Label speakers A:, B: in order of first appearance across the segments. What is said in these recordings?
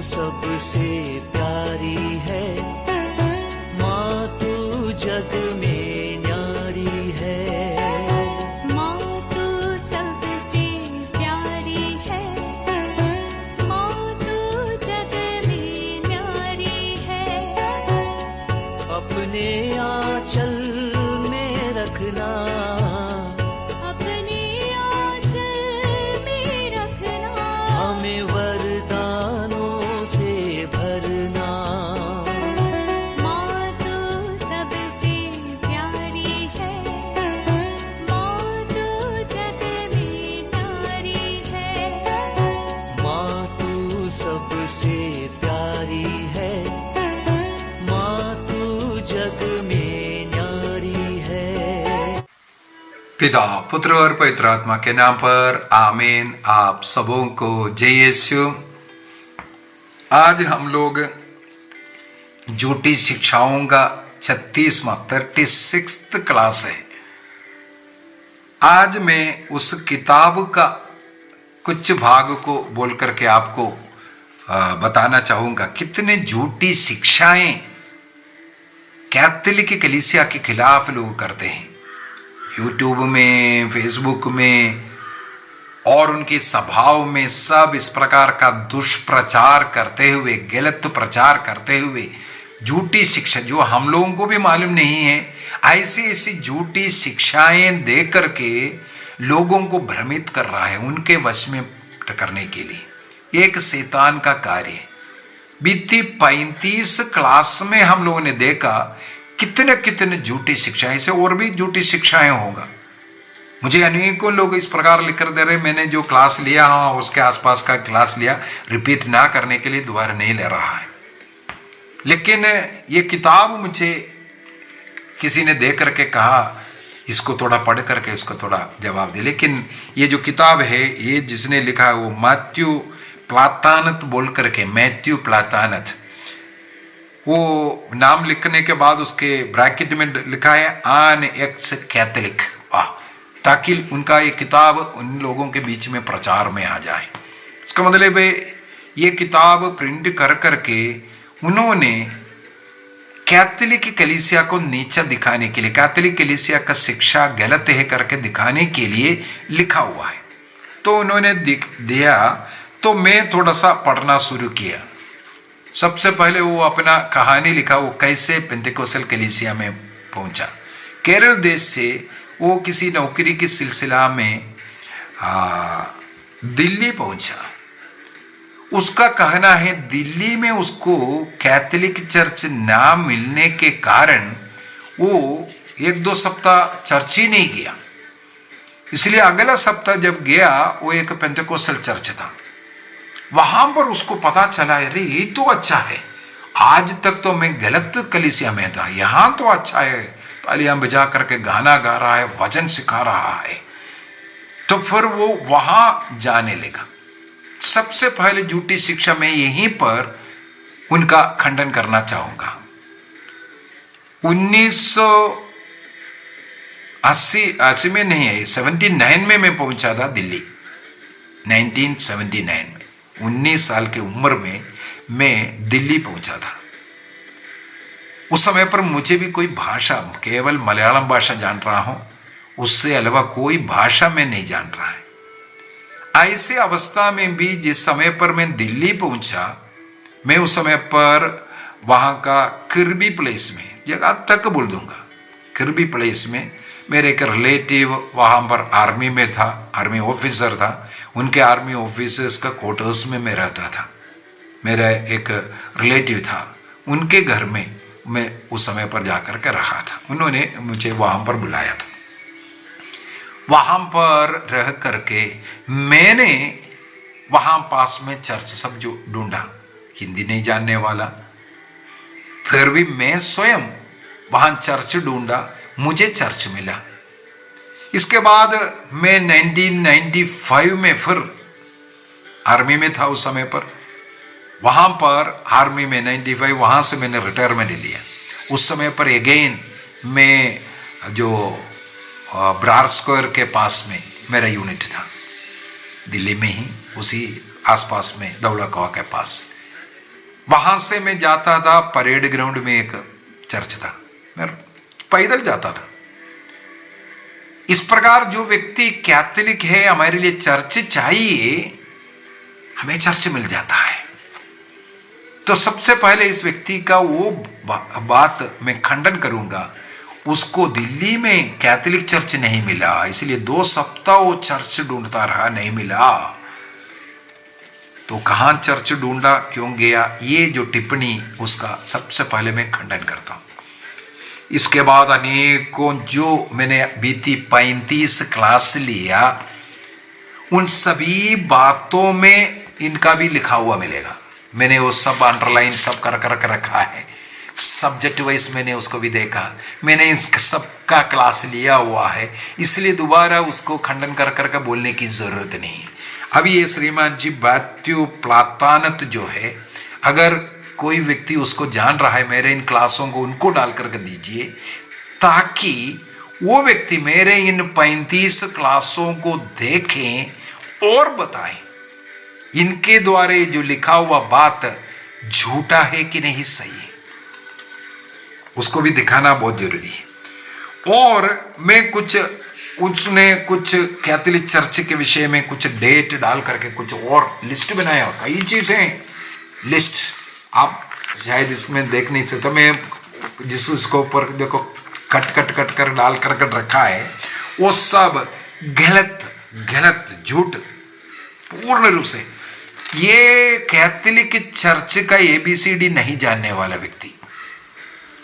A: सबसे प्यारी है, माँ तू जग में न्यारी है।
B: माँ तू सबसे प्यारी है, माँ तू जग में न्यारी है।
A: अपने आंचल में रखना,
B: अपने आंचल में रखना,
A: हमें वरदानों से भरना।
B: माँ तू सबसे प्यारी है, माँ तू जग में न्यारी है।
A: माँ तू सबसे प्यारी है, माँ तू जग में न्यारी है।
C: पिता, पुत्र और पवित्र आत्मा के नाम पर आमीन। आप सबों को जय यीशु। आज हम लोग झूठी शिक्षाओं का 36वां क्लास है। आज मैं उस किताब का कुछ भाग को बोल करके आपको बताना चाहूंगा। कितने झूठी शिक्षाएं कैथोलिक कलीसिया के खिलाफ लोग करते हैं, यूट्यूब में, फेसबुक में और उनके सभाओं में सब इस प्रकार का दुष्प्रचार करते हुए, गलत प्रचार करते हुए, झूठी शिक्षा जो हम लोगों को भी मालूम नहीं है, ऐसी ऐसी झूठी शिक्षाएं दे करके लोगों को भ्रमित कर रहा है उनके वश में करने के लिए। एक शैतान का कार्य है। बीती 35 क्लास में हम लोगों ने देखा कितने कितने झूठी शिक्षाएं, से और भी झूठी शिक्षाएं होगा। मुझे अनेकों लोग इस प्रकार लिख कर दे रहे, मैंने जो क्लास लिया उसके आसपास का क्लास लिया, रिपीट ना करने के लिए दोबारा नहीं ले रहा है। लेकिन ये किताब मुझे किसी ने दे करके कहा इसको थोड़ा पढ़ करके उसको थोड़ा जवाब दे। लेकिन ये जो किताब है, ये जिसने लिखा है वो मैथ्यू प्लातानत बोल करके, मैथ्यू प्लातानत, वो नाम लिखने के बाद उसके ब्रैकेट में लिखा है आन एक्स कैथोलिक, ताकि उनका ये किताब उन लोगों के बीच में प्रचार में आ जाए। इसका मतलब है ये किताब प्रिंट कर करके उन्होंने कैथोलिक कलीसिया को नीचा दिखाने के लिए, कैथोलिक कलीसिया का शिक्षा गलत है करके दिखाने के लिए लिखा हुआ है। तो उन्होंने दिया, तो मैं थोड़ा सा पढ़ना शुरू किया। सबसे पहले वो अपना कहानी लिखा, वो कैसे पेंटेकोस्टल कलीसिया में पहुंचा। केरल देश से वो किसी नौकरी के सिलसिला में दिल्ली पहुंचा। उसका कहना है दिल्ली में उसको कैथोलिक चर्च ना मिलने के कारण वो 1-2 सप्ताह चर्च ही नहीं गया। इसलिए अगला सप्ताह जब गया, वो एक पेंटेकोस्टल चर्च था। वहां पर उसको पता चला, अरे ये तो अच्छा है, आज तक तो मैं गलत कलीसिया में था, यहां तो अच्छा है, तालियां बजा करके गाना गा रहा है, वचन सिखा रहा है। तो फिर वो वहां जाने लगा। सबसे पहले झूठी शिक्षा में यहीं पर उनका खंडन करना चाहूंगा। 1980 में नहीं है, 79 में मैं पहुंचा था दिल्ली। 1979 में 19 साल की उम्र में मैं दिल्ली पहुंचा था। उस समय पर मुझे भी कोई भाषा, केवल मलयालम भाषा जान रहा हूं, उससे अलावा कोई भाषा मैं नहीं जान रहा है। ऐसे अवस्था में भी जिस समय पर मैं दिल्ली पहुंचा, मैं उस समय पर वहां का किर्बी प्लेस में, जगह तक बोल दूंगा, किर्बी प्लेस में मेरे एक रिलेटिव वहां पर आर्मी में था, आर्मी ऑफिसर था। उनके आर्मी ऑफिसर्स का क्वार्टर्स में मैं रहता था। मेरा एक रिलेटिव था, उनके घर में मैं उस समय पर जाकर के रहा था। उन्होंने मुझे वहां पर बुलाया था। वहां पर रह करके मैंने वहां पास में चर्च सब जो ढूंढा, हिंदी नहीं जानने वाला, फिर भी मैं स्वयं वहां चर्च ढूंढा, मुझे चर्च मिला। इसके बाद मैं 1995 में फिर आर्मी में था उस समय पर। वहां पर आर्मी में 95, वहां से मैंने रिटायरमेंट लिया। उस समय पर अगेन मैं जो ब्रार स्क्वायर के पास में मेरा यूनिट था, दिल्ली में ही, उसी आसपास में दौला कुआं के पास। वहां से मैं जाता था, परेड ग्राउंड में एक चर्च था, मैं पैदल जाता था। इस प्रकार जो व्यक्ति कैथोलिक है, हमारे लिए चर्च चाहिए, हमें चर्च मिल जाता है। तो सबसे पहले इस व्यक्ति का वो बात मैं खंडन करूंगा, उसको दिल्ली में कैथोलिक चर्च नहीं मिला, इसलिए 2 सप्ताह वो चर्च ढूंढता रहा, नहीं मिला। तो कहां चर्च ढूंढा, क्यों गया, ये जो टिप्पणी उसका सबसे पहले मैं खंडन करता हूं। इसके बाद अनेकों जो मैंने बीती 35 क्लास लिया, उन सभी बातों में इनका भी लिखा हुआ मिलेगा। मैंने वो सब अंडरलाइन सब कर रखा है, सब्जेक्ट वाइज मैंने उसको भी देखा, मैंने इन सब का क्लास लिया हुआ है, इसलिए दोबारा उसको खंडन कर बोलने की जरूरत नहीं। अभी ये श्रीमान जी बैत्यु प्लातानत जो है, अगर कोई व्यक्ति उसको जान रहा है, मेरे इन क्लासों को उनको डाल करके दीजिए, ताकि वो व्यक्ति मेरे इन 35 क्लासों को देखें और बताएं इनके द्वारा जो लिखा हुआ बात झूठा है कि नहीं सही है, उसको भी दिखाना बहुत जरूरी है। और मैं कुछ कैथोलिक चर्च के विषय में कुछ डेट डाल करके कुछ और लिस्ट बनाया, कई चीजें लिस्ट आप शायद इसमें देख नहीं सकते, मैं जिसको ऊपर देखो कट कर डाल करके रखा है, वो सब गलत झूठ पूर्ण रूप से। ये कैथोलिक चर्च का ABCD नहीं जानने वाला व्यक्ति,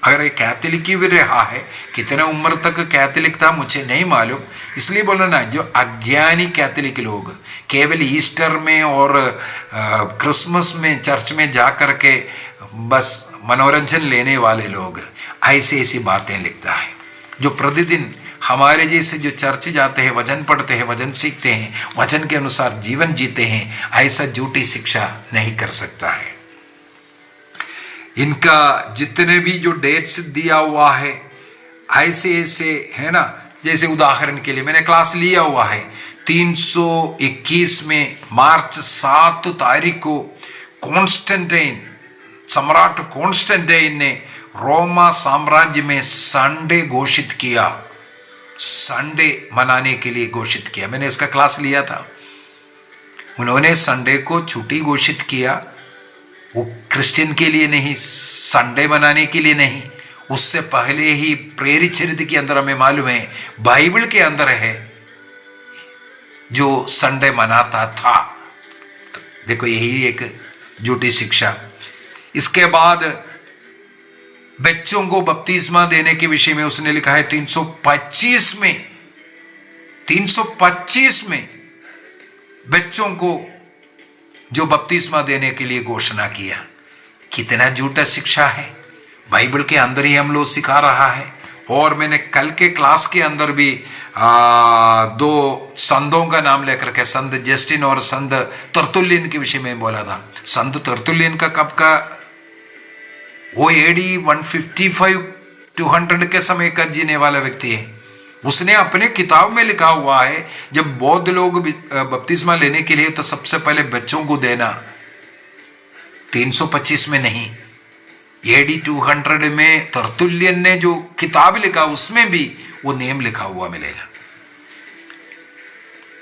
C: अगर ये कैथोलिक भी रहा है, कितने उम्र तक कैथोलिक था मुझे नहीं मालूम, इसलिए बोला ना, जो अज्ञानी कैथोलिक लोग केवल ईस्टर में और क्रिसमस में चर्च में जा करके बस मनोरंजन लेने वाले लोग ऐसी बातें लिखता है। जो प्रतिदिन हमारे जैसे जो चर्च जाते हैं, वचन पढ़ते हैं, वचन सीखते हैं, वचन के अनुसार जीवन जीते हैं, ऐसा झूठी शिक्षा नहीं कर सकता है। इनका जितने भी जो डेट्स दिया हुआ है ऐसे है ना, जैसे उदाहरण के लिए मैंने क्लास लिया हुआ है 321 में मार्च 7 तारीख को कॉन्स्टेंटाइन, सम्राट कॉन्स्टेंटाइन ने रोमा साम्राज्य में संडे घोषित किया, संडे मनाने के लिए घोषित किया। मैंने इसका क्लास लिया था। उन्होंने संडे को छुट्टी घोषित किया, वो क्रिश्चियन के लिए नहीं, संडे मनाने के लिए नहीं, उससे पहले ही प्रेरित चरित्र के अंदर हमें मालूम है, बाइबल के अंदर है जो संडे मनाता था। तो देखो यही एक झूठी शिक्षा। इसके बाद बच्चों को बपतिस्मा देने के विषय में उसने लिखा है 325 में बच्चों को जो बपतिस्मा देने के लिए घोषणा किया। कितना झूठा शिक्षा है, बाइबल के अंदर ही हम लोग सिखा रहा है। और मैंने कल के क्लास के अंदर भी 2 संतों का नाम लेकर के, संत जस्टिन और संत तरतुल्यन के विषय में बोला था। संत तरतुल्यन का कब का, वो AD 155-200 के समय का जीने वाला व्यक्ति है। उसने अपने किताब में लिखा हुआ है, जब बौद्ध लोग बपतिस्मा लेने के लिए तो सबसे पहले बच्चों को देना, 325 में नहीं, AD 200 में तरतुल्यन ने जो किताब लिखा उसमें भी वो नियम लिखा हुआ मिलेगा।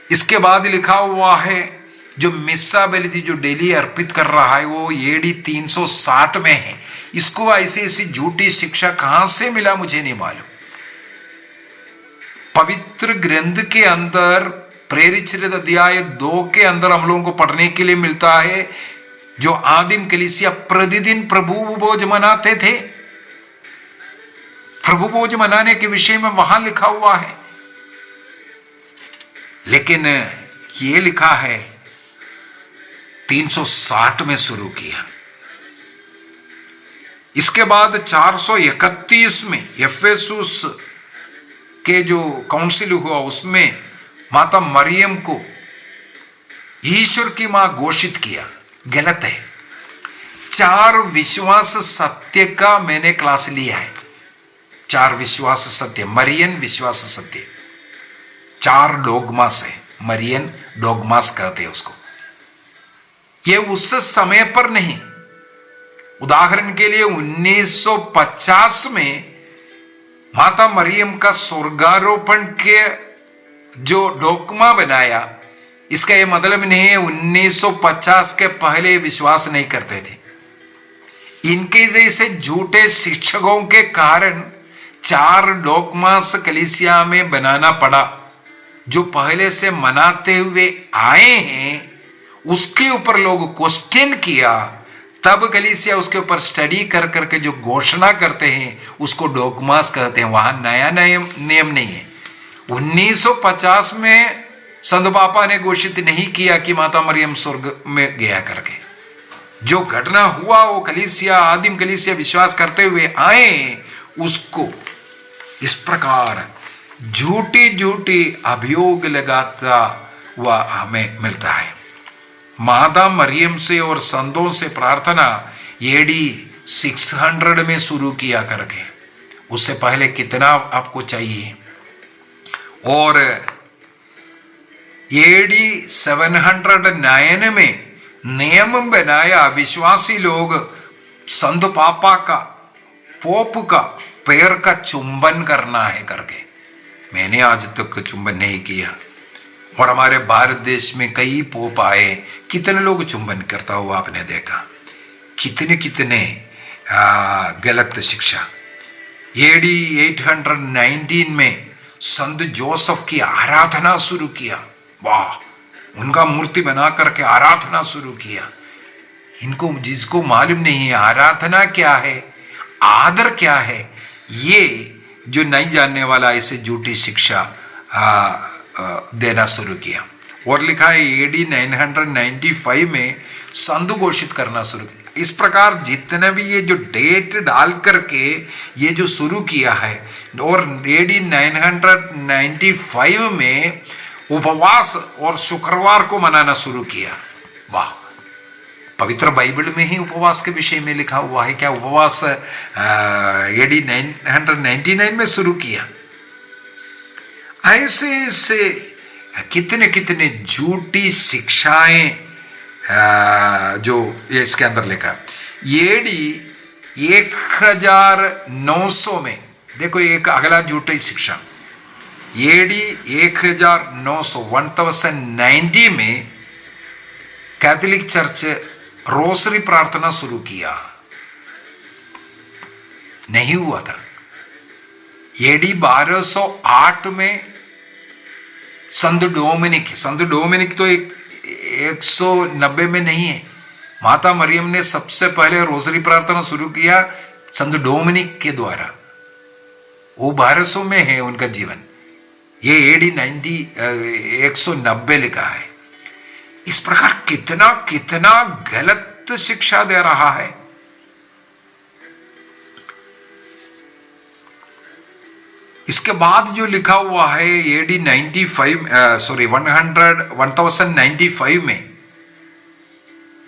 C: इसके बाद लिखा हुआ है जो मिस्सा बलि जो डेली अर्पित कर रहा है वो AD 360 में है। इसको ऐसी झूठी शिक्षा कहां से मिला मुझे नहीं मालूम। पवित्र ग्रंथ के अंदर प्रेरित चरित्र अध्याय 2 के अंदर हम लोगों को पढ़ने के लिए मिलता है, जो आदिम कलीसिया प्रतिदिन प्रभु भोज मनाते थे। प्रभु भोज मनाने के विषय में वहां लिखा हुआ है, लेकिन ये लिखा है 360 में शुरू किया। इसके बाद 431 में एफेसुस के जो काउंसिल हुआ उसमें माता मरियम को ईश्वर की मां घोषित किया। गलत है। 4 विश्वास सत्य का मैंने क्लास लिया है। 4 विश्वास सत्य, मरियन विश्वास सत्य, 4 डोगमास है, मरियन डोगमास कहते हैं उसको। ये उस समय पर नहीं, उदाहरण के लिए 1950 में माता मरियम का स्वर्गारोपण के जो डोकमा बनाया, इसका यह मतलब नहीं है 1950 के पहले विश्वास नहीं करते थे। इनके जैसे झूठे शिक्षकों के कारण 4 डोकमास कलीसिया में बनाना पड़ा, जो पहले से मनाते हुए आए हैं। उसके ऊपर लोग क्वेश्चन किया, तब कलीसिया उसके ऊपर स्टडी कर करके जो घोषणा करते हैं उसको डोकमास कहते हैं। वहां नया नियम नहीं है। 1950 में संत पापा ने घोषित नहीं किया कि माता मरियम स्वर्ग में गया करके। जो घटना हुआ वो कलीसिया, आदिम कलीसिया विश्वास करते हुए आए, उसको इस प्रकार झूठी झूठी अभियोग लगाता हुआ हमें मिलता है। माता मरियम से और संतों से प्रार्थना एडी 600 में शुरू किया करके, उससे पहले कितना आपको चाहिए। और एडी 709 में नियम बनाया, विश्वासी लोग संत पापा का, पोप का पैर का चुंबन करना है करके। मैंने आज तक चुंबन नहीं किया, और हमारे भारत देश में कई पोप आए, कितने लोग चुंबन करता हुआ आपने देखा। कितने कितने गलत शिक्षा। एडी 819 में संत जोसेफ की आराधना शुरू किया। वाह, उनका मूर्ति बना करके आराधना शुरू किया। इनको जिसको मालूम नहीं है आराधना क्या है, आदर क्या है, ये जो नहीं जानने वाला ऐसे झूठी शिक्षा देना शुरू किया। और लिखा है एडी 995 में संत घोषित करना शुरू किया। इस प्रकार जितने भी ये जो डेट डाल करके ये जो शुरू किया है, और एडी 995 में उपवास और शुक्रवार को मनाना शुरू किया। वाह, पवित्र बाइबल में ही उपवास के विषय में लिखा हुआ है क्या? उपवास एडी 999 में शुरू किया। ऐसे ऐसे कितने कितने झूठी शिक्षाएं जो ये इसके अंदर लिखा। एडी 1900 में देखो एक अगला झूठी शिक्षा। एडी 1990 में कैथोलिक चर्च रोसरी प्रार्थना शुरू किया, नहीं हुआ था। एडी 1208 में संत डोमिनिक तो 190 में नहीं है। माता मरियम ने सबसे पहले रोसरी प्रार्थना शुरू किया संत डोमिनिक के द्वारा। वो 1200 में है उनका जीवन। ये एडी 190 लिखा है। इस प्रकार कितना कितना गलत शिक्षा दे रहा है। इसके बाद जो लिखा हुआ है एडी 1095 में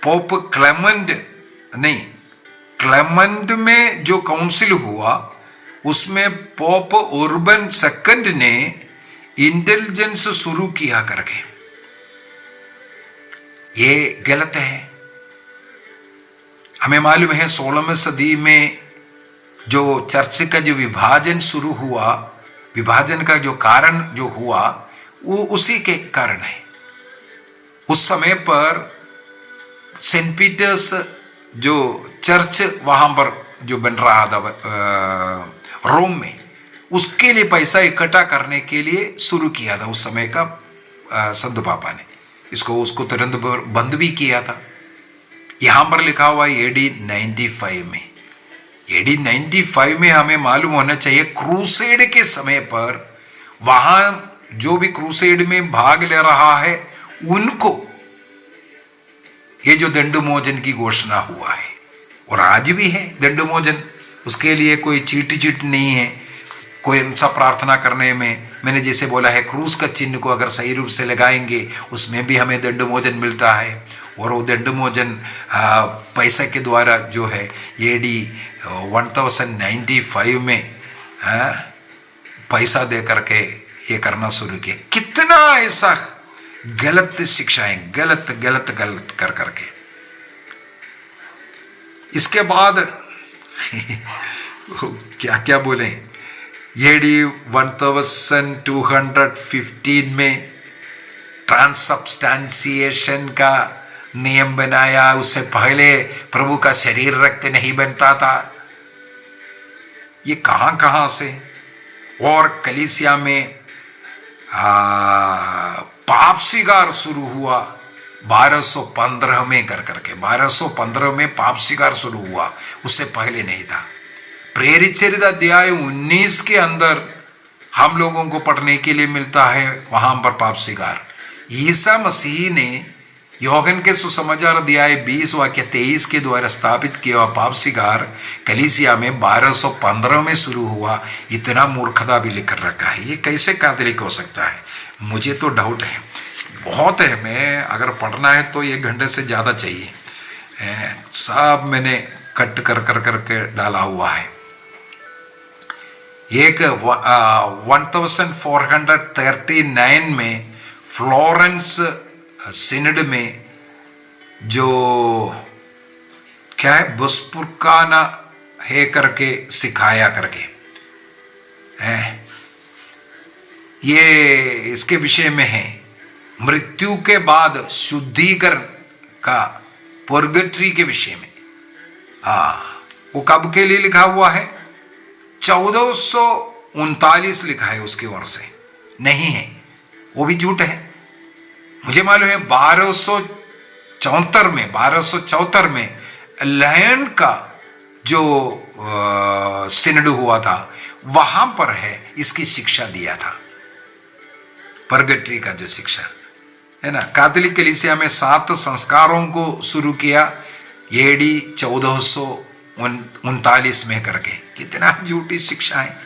C: पोप क्लेमेंट में जो काउंसिल हुआ, उसमें पोप उर्बन II ने इंटेलिजेंस शुरू किया करके। ये गलत है। हमें मालूम है 16वीं सदी में जो चर्च का जो विभाजन शुरू हुआ, विभाजन का जो कारण जो हुआ वो उसी के कारण है। उस समय पर सेंट पीटर्स जो चर्च वहां पर जो बन रहा था रोम में, उसके लिए पैसा इकट्ठा करने के लिए शुरू किया था उस समय का संत पापा ने। उसको तुरंत बंद भी किया था। यहां पर लिखा हुआ है एडी 95 में। एडी 95 में हमें मालूम होना चाहिए क्रूसेड के समय पर वहां जो भी क्रूसेड में भाग ले रहा है उनको ये जो दंडमोचन की घोषणा हुआ है, और आज भी है दंडमोचन। उसके लिए कोई चीट नहीं है कोई सा प्रार्थना करने में। मैंने जैसे बोला है क्रूस का चिन्ह को अगर सही रूप से लगाएंगे उसमें भी हमें दंडमोचन मिलता है। और वो दंडमोचन पैसे के द्वारा जो है एडी 1095 में पैसा दे करके ये करना शुरू किया। कितना ऐसा गलत शिक्षाएं, गलत कर करके। इसके बाद क्या क्या बोले, AD 1215 में ट्रांसब्सटेंशिएशन का नियम बनाया। उससे पहले प्रभु का शरीर रक्त नहीं बनता था। ये कहां से। और कलीसिया में पाप सिगार शुरू हुआ 1215 में करके 1215 में पाप सिगार शुरू हुआ, उससे पहले नहीं था। प्रेरित चरित अध्याय 19 के अंदर हम लोगों को पढ़ने के लिए मिलता है, वहां पर पाप सिगार ईसा मसीह ने योहन के सुसमाचार अध्याय 20 वाक्य 23 के द्वारा स्थापित किया हुआ पाप सिगार कलीसिया में 1215 में शुरू हुआ। इतना मूर्खता भी लिख रखा है। ये कैसे कैथोलिक हो सकता है? मुझे तो डाउट है, बहुत है। मैं अगर पढ़ना है तो 1 घंटे से ज़्यादा चाहिए। सब मैंने कट करके डाला हुआ है। एक 1439 में फ्लोरेंस सिनड में जो क्या है बुस्पुरकाना है करके सिखाया करके है, ये इसके विषय में है। मृत्यु के बाद शुद्धिकरण का पुर्गेटरी के विषय में। वो कब के लिए लिखा हुआ है? 1439 लिखा है उसकी ओर से, नहीं है, वो भी झूठ है। मुझे मालूम है 1274 में लयन का जो सिनड हुआ था वहां पर है इसकी शिक्षा दिया था, परगेटरी का जो शिक्षा है ना। कैथोलिक कलीसिया में 7 संस्कारों को शुरू किया AD 1439 में करके। कितना झूठी शिक्षा है।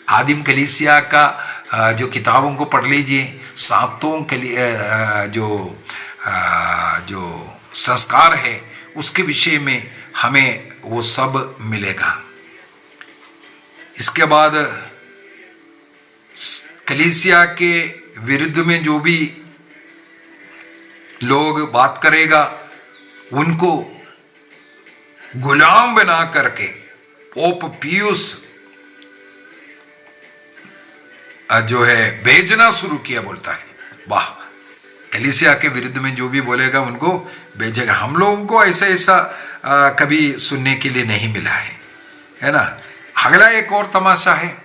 C: आदिम कलीसिया का जो किताबों को पढ़ लीजिए, 7 जो संस्कार है उसके विषय में हमें वो सब मिलेगा। इसके बाद कलीसिया के विरुद्ध में जो भी लोग बात करेगा उनको गुलाम बना करके पोप पियूस जो है भेजना शुरू किया, बोलता है। वाह, कलीसिया के विरुद्ध में जो भी बोलेगा उनको भेजेगा। हम लोगों को ऐसा कभी सुनने के लिए नहीं मिला है ना। अगला एक और तमाशा है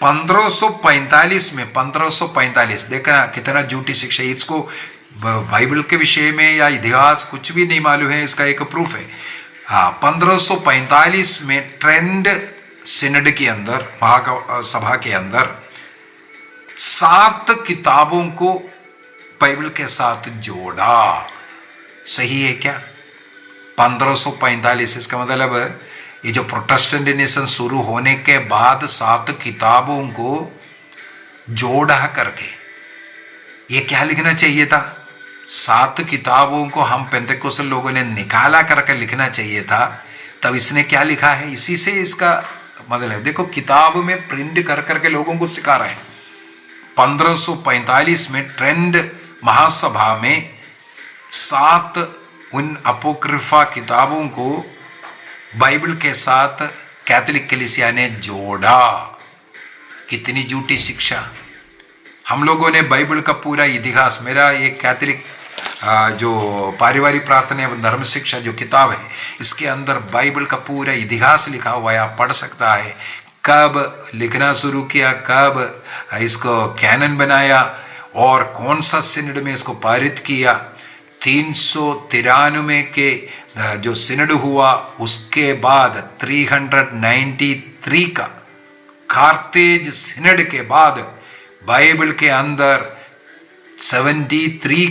C: 1545 में। 1545 देखना कितना झूठी शिक्षा। इसको बाइबल के विषय में या इतिहास कुछ भी नहीं मालूम है, इसका एक प्रूफ है। 1545 में ट्रेंड सिनड के अंदर, महासभा के अंदर 7 किताबों को बाइबल के साथ जोड़ा। सही है क्या? 1545, इसका मतलब ये जो प्रोटेस्टेंटिज्म शुरू होने के बाद 7 किताबों को जोड़ा करके, ये क्या लिखना चाहिए था? 7 किताबों को हम पेंटेकोस्टल लोगों ने निकाला करके लिखना चाहिए था। तब इसने क्या लिखा है? इसी से इसका मतलब है। देखो किताब में प्रिंट कर करके लोगों को सिखा रहे हैं। 1545 में ट्रेंड महासभा में 7 उन अपोक्रिफा किताबों को बाइबल के साथ कैथोलिक कलीसिया ने जोड़ा। कितनी झूठी शिक्षा। हम लोगों ने बाइबल का पूरा इतिहास, मेरा ये कैथोलिक जो पारिवारिक प्रार्थना एवं धर्म शिक्षा जो किताब है, इसके अंदर बाइबल का पूरा इतिहास लिखा हुआ है, आप पढ़ सकता है। कब लिखना शुरू किया, कब इसको कैनन बनाया और कौन सा सिनड में इसको पारित किया। 393 के जो सिनड हुआ उसके बाद 393 का कार्थेज सिनड के बाद बाइबल के अंदर 73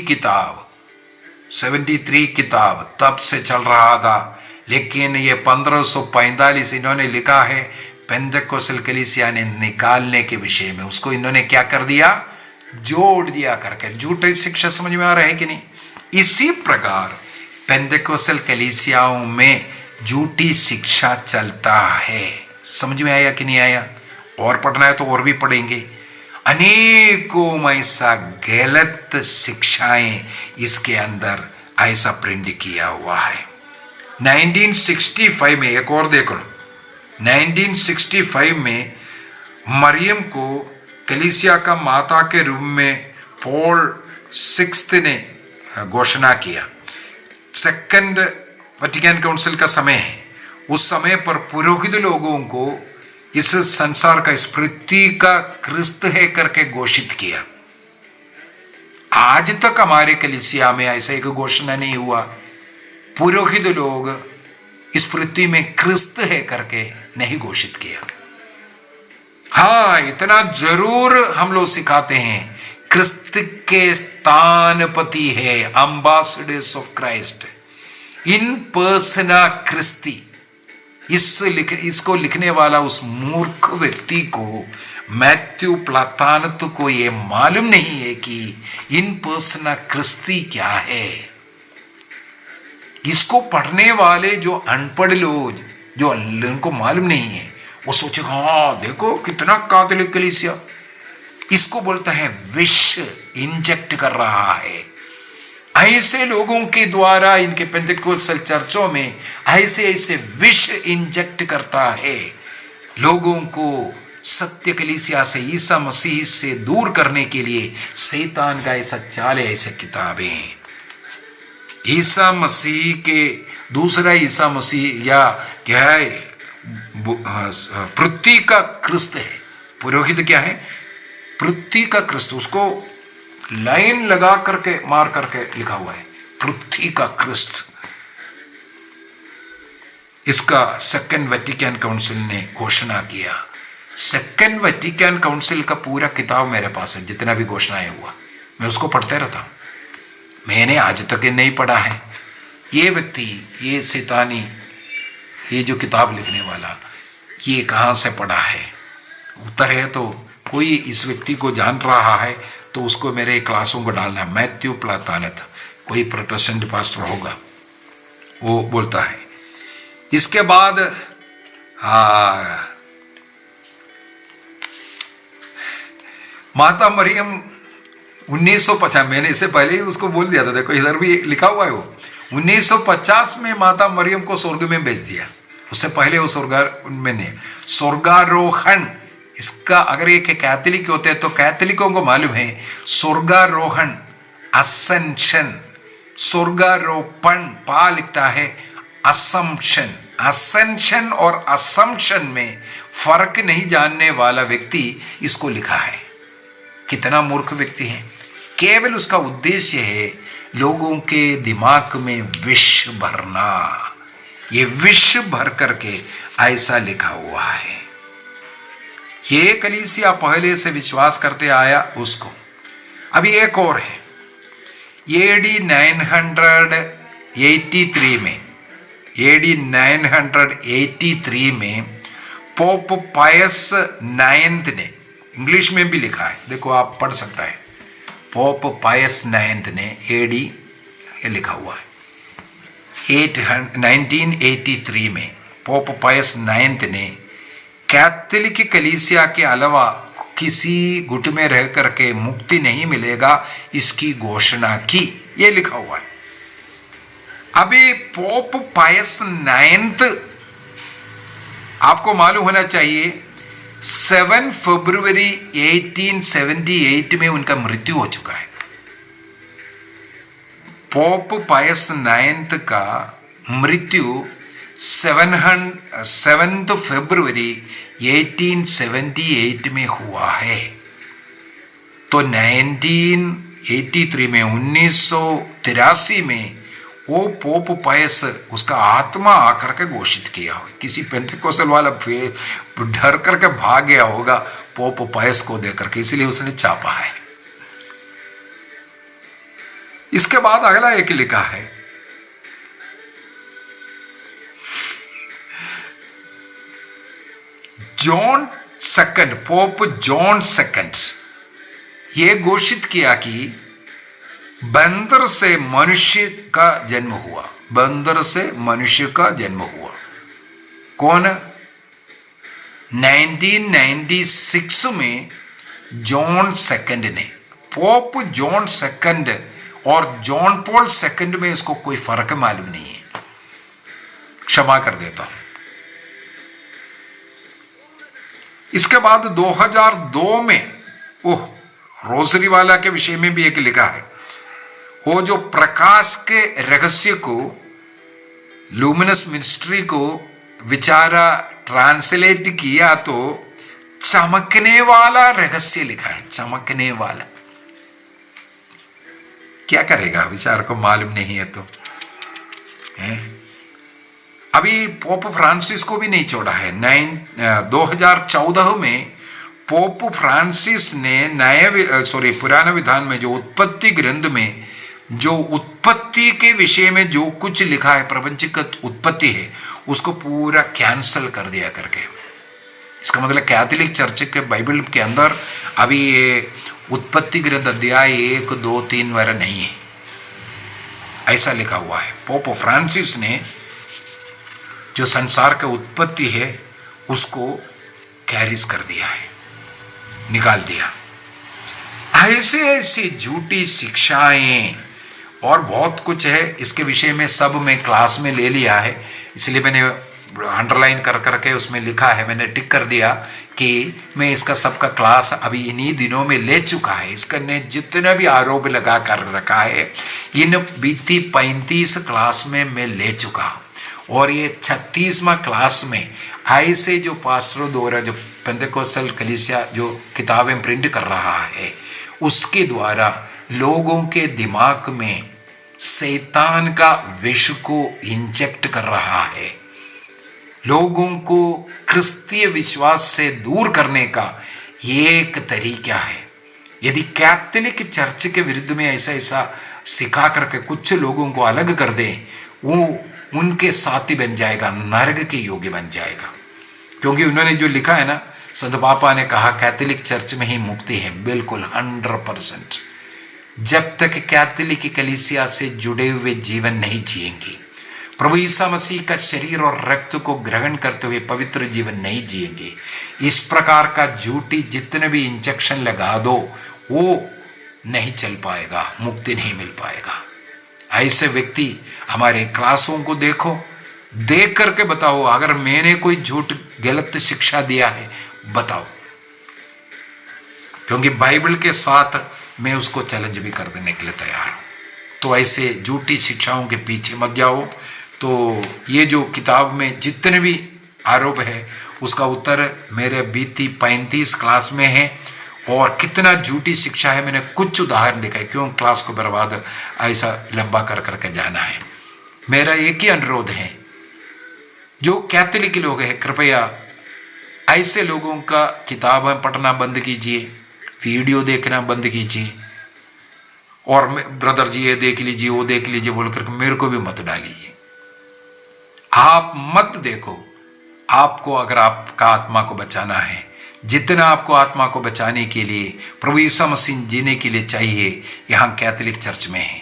C: किताब तब से चल रहा था। लेकिन ये 1545 इन्होंने लिखा है पेंटेकोस्टल कलीसिया ने निकालने के विषय में। उसको इन्होंने क्या कर दिया? जोड़ दिया करके। झूठी शिक्षा समझ में आ रहा है कि नहीं? इसी प्रकार पेंटेकोस्टल कलीसियाओं में झूठी शिक्षा चलता है। समझ में आया कि नहीं आया? और पढ़ना है तो और भी पढ़ेंगे। अनेकों ऐसा गलत शिक्षाएं इसके अंदर ऐसा प्रिंट किया हुआ है। 1965 में एक और देख लो, 1965 में मरियम को कलीसिया का माता के रूप में पॉल सिक्स्थ ने घोषणा किया। सेकंड वेटिकन काउंसिल का समय है। उस समय पर पुरोहित लोगों को इस संसार का, इस पृथ्वी का क्रिस्त है करके घोषित किया। आज तक हमारे कलीसिया में ऐसा एक घोषणा नहीं हुआ। पुरोहित लोग इस पृथ्वी में क्रिस्त है करके नहीं घोषित किया। हाँ, इतना जरूर हम लोग सिखाते हैं, क्रिस्त के स्थानपति है, ambassadors of Christ, in persona क्रिस्ती। इसको लिखने वाला उस मूर्ख व्यक्ति को, मैथ्यू प्लातानत को ये मालूम नहीं है कि इन पर्सना क्रिस्ती क्या है। इसको पढ़ने वाले जो अनपढ़ लोग, जो उनको मालूम नहीं है, वो सोचेगा हाँ देखो कितना कैथोलिक कलीसिया, इसको बोलता है विष इंजेक्ट कर रहा है। ऐसे लोगों के द्वारा इनके पेंटेकोस्टल चर्चों में ऐसे ऐसे विष इंजेक्ट करता है, लोगों को सत्य कलीसिया से, ईसा मसीह से दूर करने के लिए शैतान का ऐसा चाल है, ऐसे किताबें। ईसा मसीह के, दूसरा ईसा मसीह या क्या है, पृथ्वी का क्रिस्त है। पुरोहित क्या है? पृथ्वी का क्रिस्त। उसको लाइन लगा करके, मार करके लिखा हुआ है, पृथ्वी का क्रिस्त। इसका सेकंड वेटिकन काउंसिल ने घोषणा किया। सेकंड वेटिकन काउंसिल का पूरा किताब मेरे पास है, जितना भी घोषणाएं हुआ मैं उसको पढ़ते रहता हूं। मैंने आज तक ये नहीं पढ़ा है। ये व्यक्ति, ये शैतानी, ये जो किताब लिखने वाला, ये कहाँ से पढ़ा है? उत्तर है तो कोई इस व्यक्ति को जान रहा है तो उसको मेरे क्लासों को डालना है। मैथ्यू प्लातानत, कोई प्रोटेस्टेंट पास्टर होगा, वो बोलता है। इसके बाद माता मरियम 1950, मैंने इससे पहले ही उसको बोल दिया था, देखो इधर भी लिखा हुआ है वो 1950 में माता मरियम को स्वर्ग में भेज दिया। उससे पहले वो स्वर्गारोहण, इसका अगर एक कैथोलिक होते हैं तो कैथोलिकों को मालूम है स्वर्गारोहण, असेंशन, स्वर्गारोपण, पा लिखता है असम्पशन। असेंशन और असम्पशन में फर्क नहीं जानने वाला व्यक्ति इसको लिखा है। कितना मूर्ख व्यक्ति है। केवल उसका उद्देश्य है लोगों के दिमाग में विष भरना। ये विष भर करके ऐसा लिखा हुआ है। ये कलीसिया पहले से विश्वास करते आया उसको। अभी एक और है, एडी 983 में, एडी 983 में पोप पायस 9th ने, इंग्लिश में भी लिखा है, देखो आप पढ़ सकता है, पोप पायस 9th ने एडी लिखा हुआ है 1983 में पोप पायस 9th ने कैथोलिक कलीसिया के अलावा किसी गुट में रह करके मुक्ति नहीं मिलेगा इसकी घोषणा की। ये लिखा हुआ है। अभी पोप पायस 9th, आपको मालूम होना चाहिए 7 फरवरी 1878 में उनका मृत्यु हो चुका है। पोप पायस 9th का मृत्यु 7 फरवरी 1878 में हुआ है। तो 1983 में 1983 में वो पोप पायस, उसका आत्मा आकर के घोषित किया हो। किसी पेंटेकोस्टल वाला डर करके भाग गया होगा पोप पायस को देकर के, इसलिए उसने छापा है। इसके बाद अगला एक लिखा है, John second, pope John second ये घोषित किया कि बंदर से मनुष्य का जन्म हुआ। बंदर से मनुष्य का जन्म हुआ। कौन? 1996 में जॉन सेकंड ने, पोप जॉन सेकंड और जॉन पॉल सेकंड में इसको कोई फर्क मालूम नहीं है। क्षमा कर देता हूं। इसके बाद 2002 में रोसरी वाला के विषय में भी एक लिखा है। वो जो प्रकाश के रहस्य को, लुमिनस मिनिस्ट्री को विचारा ट्रांसलेट किया तो चमकने वाला रहस्य लिखा है, चमकने वाला। क्या करेगा, विचार को मालूम नहीं है तो अभी पोप फ्रांसिस को भी नहीं छोड़ा है। 2014 में पोप फ्रांसिस ने पुराने विधान में जो उत्पत्ति ग्रंथ में जो उत्पत्ति के विषय में जो कुछ लिखा है, प्रपंचगत उत्पत्ति है, उसको पूरा कैंसल कर दिया करके। इसका मतलब कैथोलिक चर्च के बाइबल के अंदर अभी ये उत्पत्ति ग्रंथ अध्याय 1, 2, 3 वगैरह नहीं है, ऐसा लिखा हुआ है। पोप फ्रांसिस ने जो संसार का उत्पत्ति है उसको कैरिज कर दिया है, निकाल दिया। ऐसे ऐसी झूठी शिक्षाएं और बहुत कुछ है, इसके विषय में सब मैं क्लास में ले लिया है, इसलिए मैंने अंडरलाइन कर करके उसमें लिखा है, मैंने टिक कर दिया कि मैं इसका सबका क्लास अभी इन्हीं दिनों में ले चुका है। इसका ने जितने भी आरोप लगा कर रखा है, इन बीती 35 क्लास में मैं ले चुका हूँ। और ये 36वां क्लास में ऐसे जो पास्टरों द्वारा जो पेंटेकोस्टल कलीसिया जो किताबें प्रिंट कर रहा है, उसके द्वारा लोगों के दिमाग में शैतान का विष को इंजेक्ट कर रहा है। लोगों को क्रिस्तीय विश्वास से दूर करने का एक तरीका है। यदि कैथोलिक चर्च के विरुद्ध में ऐसा ऐसा सिखा करके कुछ लोगों को अलग कर दें, वो उनके साथी बन जाएगा, नरक के योग्य बन जाएगा। क्योंकि उन्होंने जो लिखा है ना, संत पापा ने कहा कैथोलिक चर्च में ही मुक्ति है, बिल्कुल 100%। जब तक कैथोलिक कलीसिया से जुड़े हुए जीवन नहीं जिएंगे, प्रभु ईसा मसीह का शरीर और रक्त को ग्रहण करते हुए पवित्र जीवन नहीं जिएंगे, इस प्रकार का झूठी जितने भी इंजेक्शन लगा दो वो नहीं चल पाएगा, मुक्ति नहीं मिल पाएगा। ऐसे व्यक्ति हमारे क्लासों को देखो, देख करके बताओ, अगर मैंने कोई झूठ गलत शिक्षा दिया है बताओ, क्योंकि बाइबल के साथ मैं उसको चैलेंज भी कर देने के लिए तैयार हूं। तो ऐसे झूठी शिक्षाओं के पीछे मत जाओ। तो ये जो किताब में जितने भी आरोप है उसका उत्तर मेरे बीती 35 क्लास में है। और कितना झूठी शिक्षा है मैंने कुछ उदाहरण दिखाए, क्यों क्लास को बर्बाद ऐसा लंबा कर करके जाना है। मेरा एक ही अनुरोध है, जो कैथोलिक लोग हैं कृपया ऐसे लोगों का किताबें पढ़ना बंद कीजिए, वीडियो देखना बंद कीजिए, और ब्रदर जी ये देख लीजिए वो देख लीजिए बोल करके मेरे को भी मत डालिए। आप मत देखो। आपको अगर आपका आत्मा को बचाना है, जितना आपको आत्मा को बचाने के लिए प्रभु यीशु मसीह जीने के लिए चाहिए, यहाँ कैथोलिक चर्च में है।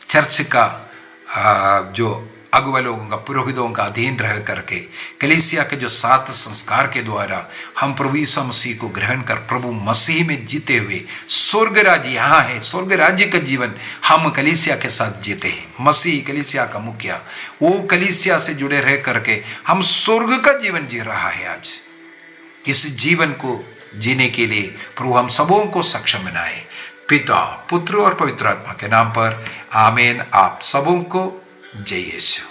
C: चर्च का जो अगुवा लोगों का, पुरोहितों का अधीन रह करके कलीसिया के जो 7 संस्कार के द्वारा हम प्रभु यीशु मसीह को ग्रहण कर प्रभु मसीह में जीते हुए स्वर्ग राज्य यहाँ है, स्वर्ग राज्य का जीवन हम कलीसिया के साथ जीते हैं। मसीह कलीसिया का मुखिया, वो कलीसिया से जुड़े रह करके हम स्वर्ग का जीवन जी रहा है। आज इस जीवन को जीने के लिए प्रभु हम सबों को सक्षम बनाए। पिता, पुत्र और पवित्र आत्मा के नाम पर आमीन। आप सबों को जय यीशु।